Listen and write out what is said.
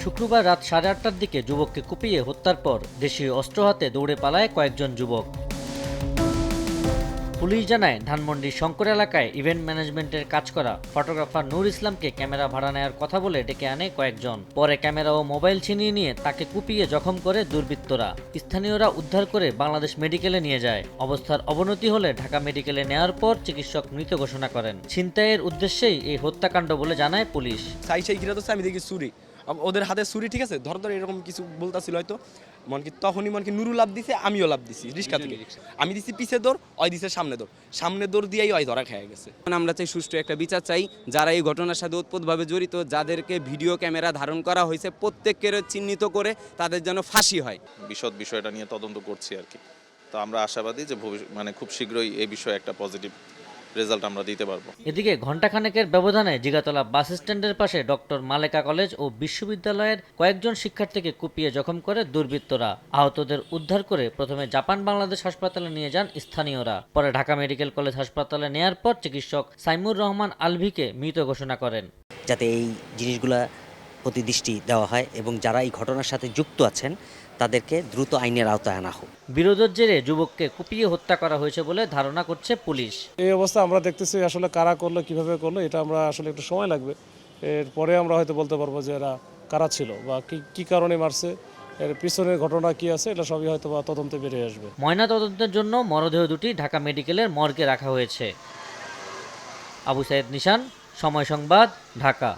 শুক্রবার রাত 8:30টার দিকে যুবককে কুপিয়ে হত্যার পর দেশীয় অস্ত্র হাতে দৌড়ে পালায় কয়েকজন যুবক। পুলিশ জানায়, ধানমন্ডির শঙ্কর এলাকায় ইভেন্ট ম্যানেজমেন্টের কাজ করা ফটোগ্রাফার নূর ইসলামকে ক্যামেরা ভাড়া নেওয়ার কথা বলে ডেকে আনে কয়েকজন। পরে ক্যামেরা ও মোবাইল ছিনিয়ে নিয়ে তাকে কুপিয়ে জখম করে দুর্বৃত্তরা। স্থানীয়রা উদ্ধার করে বাংলাদেশ মেডিকেলে নিয়ে যায়। অবস্থার অবনতি হলে ঢাকা মেডিকেলে নেওয়ার পর চিকিৎসক মৃত ঘোষণা করেন। ছিনতাইয়ের উদ্দেশ্যেই এই হত্যাকাণ্ড বলে জানায় পুলিশ। আমি দেখি ছুরি, ওদের হাতে ছুরি, ঠিক আছে, ধর এরকম কিছু বলতাছিল হয়তো, তখনই নুরু লাভ দিছে, আমিও লাভ দিছি রিক্সা থেকে। আমি দিছি পিছে দৌড়, ওই দিছে সামনে দৌড় দিয়েই ওই ধরা খেয়ে গেছে। আমরা চাই সুষ্ঠু একটা বিচার চাই। যারা এই ঘটনার সাথে ওতপ্রোতভাবে জড়িত, যাদেরকে ভিডিও ক্যামেরা ধারণ করা হয়েছে, প্রত্যেককে চিহ্নিত করে তাদের যেন ফাঁসি হয়। বিশদ বিষয়টা নিয়ে তদন্ত করছি আর কি। তো আমরা আশাবাদী যে খুব শীঘ্রই এই বিষয়ে একটা পজিটিভ রেজাল্ট আমরা দিতে পারবো। এদিকে ঘণ্টাখানেকের ব্যবধানে জিগাতলা বাস স্ট্যান্ডের পাশে ডক্টর মালেকা কলেজ ও বিশ্ববিদ্যালয়ের কয়েকজন শিক্ষার্থীকে কুপিয়ে জখম করে দুর্বৃত্তরা। আহতদের উদ্ধার করে প্রথমে জাপান বাংলাদেশ হাসপাতালে নিয়ে যান স্থানীয়রা। পরে ঢাকা মেডিকেল কলেজ হাসপাতালে নেয়ার পর চিকিৎসক সাইমুর রহমান আলভিকে মৃত ঘোষণা করেন। যাতে এই জিনিসগুলা প্রতি দৃষ্টি দেওয়া হয় এবং যারা এই ঘটনার সাথে যুক্ত আছেন তাদেরকে দ্রুত আইনের আওতায় আনা হোক। বিরোধের জেরে যুবককে কুপিয়ে হত্যা করা হয়েছে বলে ধারণা করছে পুলিশ। এই অবস্থা আমরা দেখতেছি, আসলে কারা করলো, কিভাবে করলো, এটা আমরা আসলে একটু সময় লাগবে। এরপরে আমরা হয়তো বলতে পারবো যে এরা কারা ছিল বা কি কারণে মারছে, এর পিছনের ঘটনা কি আছে, এটা সবই হয়তো বা তদন্তে বেরিয়ে আসবে। ময়না তদন্তের জন্য মরদেহ দুটি ঢাকা মেডিকেলের মর্গে রাখা হয়েছে। আবু সাইদ নিশান, সময় সংবাদ, ঢাকা।